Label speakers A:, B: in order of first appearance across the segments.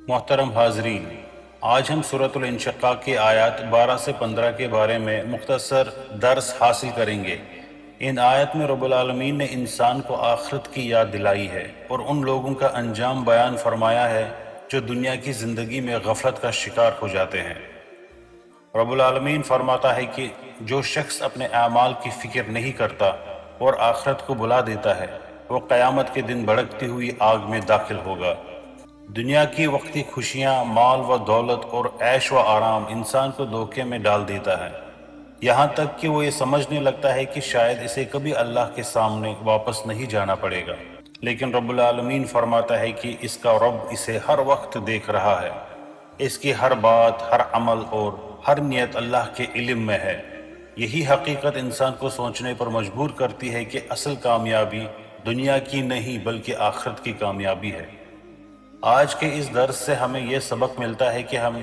A: محترم حاضرین، آج ہم سورۃ الانشقاق کی آیات 12 سے 15 کے بارے میں مختصر درس حاصل کریں گے۔ ان آیت میں رب العالمین نے انسان کو آخرت کی یاد دلائی ہے اور ان لوگوں کا انجام بیان فرمایا ہے جو دنیا کی زندگی میں غفلت کا شکار ہو جاتے ہیں۔ رب العالمین فرماتا ہے کہ جو شخص اپنے اعمال کی فکر نہیں کرتا اور آخرت کو بلا دیتا ہے، وہ قیامت کے دن بھڑکتی ہوئی آگ میں داخل ہوگا۔ دنیا کی وقتی خوشیاں، مال و دولت اور عیش و آرام انسان کو دھوکے میں ڈال دیتا ہے، یہاں تک کہ وہ یہ سمجھنے لگتا ہے کہ شاید اسے کبھی اللہ کے سامنے واپس نہیں جانا پڑے گا۔ لیکن رب العالمین فرماتا ہے کہ اس کا رب اسے ہر وقت دیکھ رہا ہے، اس کی ہر بات، ہر عمل اور ہر نیت اللہ کے علم میں ہے۔ یہی حقیقت انسان کو سوچنے پر مجبور کرتی ہے کہ اصل کامیابی دنیا کی نہیں بلکہ آخرت کی کامیابی ہے۔ آج کے اس درس سے ہمیں یہ سبق ملتا ہے کہ ہم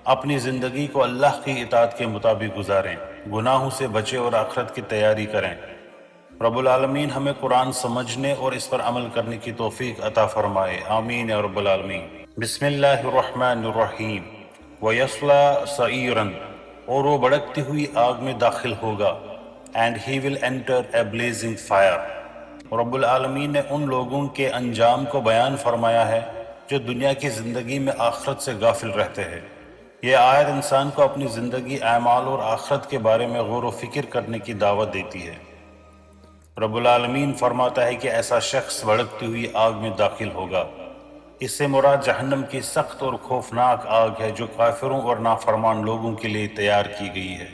A: اپنی زندگی کو اللہ کی اطاعت کے مطابق گزاریں، گناہوں سے بچیں اور آخرت کی تیاری کریں۔ رب العالمین ہمیں قرآن سمجھنے اور اس پر عمل کرنے کی توفیق عطا فرمائے، آمین یا رب العالمین۔ بسم اللہ الرحمن الرحیم۔ وَيَصْلَىٰ سَعِيرًا، اور وہ بھڑکتی ہوئی آگ میں داخل ہوگا، and he will enter a blazing fire۔ رب العالمین نے ان لوگوں کے انجام کو بیان فرمایا ہے جو دنیا کی زندگی میں آخرت سے غافل رہتے ہیں۔ یہ آیت انسان کو اپنی زندگی، اعمال اور آخرت کے بارے میں غور و فکر کرنے کی دعوت دیتی ہے۔ رب العالمین فرماتا ہے کہ ایسا شخص بھڑکتی ہوئی آگ میں داخل ہوگا۔ اس سے مراد جہنم کی سخت اور خوفناک آگ ہے جو کافروں اور نافرمان لوگوں کے لیے تیار کی گئی ہے۔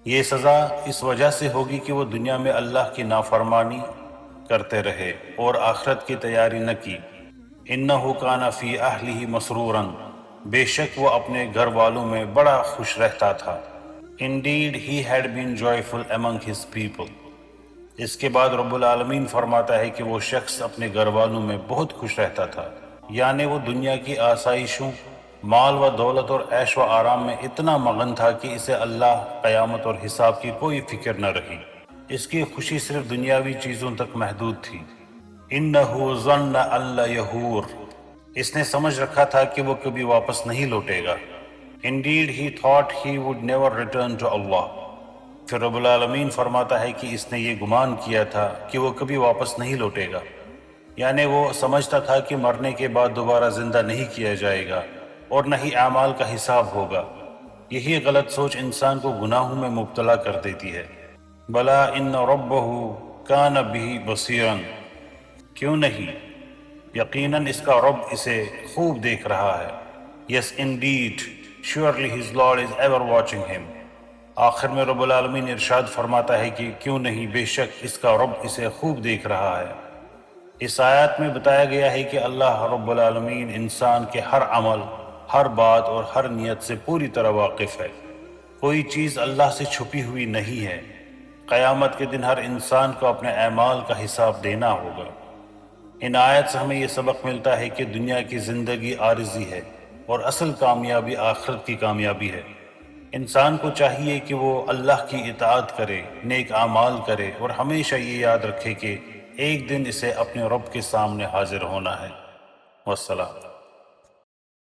A: یہ سزا اس وجہ سے ہوگی کہ وہ دنیا میں اللہ کی نافرمانی کرتے رہے اور آخرت کی تیاری نہ کی۔ اِنَّهُ كَانَ فِي أَهْلِهِ مَسْرُورًا، بے شک وہ اپنے گھر والوں میں بڑا خوش رہتا تھا۔ Indeed he had been joyful among his people۔ اس کے بعد رب العالمین فرماتا ہے کہ وہ شخص اپنے گھر والوں میں بہت خوش رہتا تھا، یعنی وہ دنیا کی آسائشوں، مال و دولت اور عیش و آرام میں اتنا مگن تھا کہ اسے اللہ، قیامت اور حساب کی کوئی فکر نہ رہی۔ اس کی خوشی صرف دنیاوی چیزوں تک محدود تھی۔ اِنَّهُ ظَنَّ أَن لَّن يَحُورَ، اس نے سمجھ رکھا تھا کہ وہ کبھی واپس نہیں لوٹے گا۔ Indeed he thought he would never return to Allah۔ پھر رب العالمین فرماتا ہے کہ اس نے یہ گمان کیا تھا کہ وہ کبھی واپس نہیں لوٹے گا، یعنی وہ سمجھتا تھا کہ مرنے کے بعد دوبارہ زندہ نہیں کیا جائے گا اور نہ ہی اعمال کا حساب ہوگا۔ یہی غلط سوچ انسان کو گناہوں میں مبتلا کر دیتی ہے۔ بلا ان ربہ کان بہ بصیرا، کیوں نہیں، یقیناً اس کا رب اسے خوب دیکھ رہا ہے۔ Yes indeed, surely his Lord is ever watching him۔ آخر میں رب العالمین ارشاد فرماتا ہے کہ کیوں نہیں، بے شک اس کا رب اسے خوب دیکھ رہا ہے۔ اس آیات میں بتایا گیا ہے کہ اللہ رب العالمین انسان کے ہر عمل، ہر بات اور ہر نیت سے پوری طرح واقف ہے۔ کوئی چیز اللہ سے چھپی ہوئی نہیں ہے۔ قیامت کے دن ہر انسان کو اپنے اعمال کا حساب دینا ہوگا۔ ان آیت سے ہمیں یہ سبق ملتا ہے کہ دنیا کی زندگی عارضی ہے اور اصل کامیابی آخرت کی کامیابی ہے۔ انسان کو چاہیے کہ وہ اللہ کی اطاعت کرے، نیک اعمال کرے اور ہمیشہ یہ یاد رکھے کہ ایک دن اسے اپنے رب کے سامنے حاضر ہونا ہے۔ والسلام۔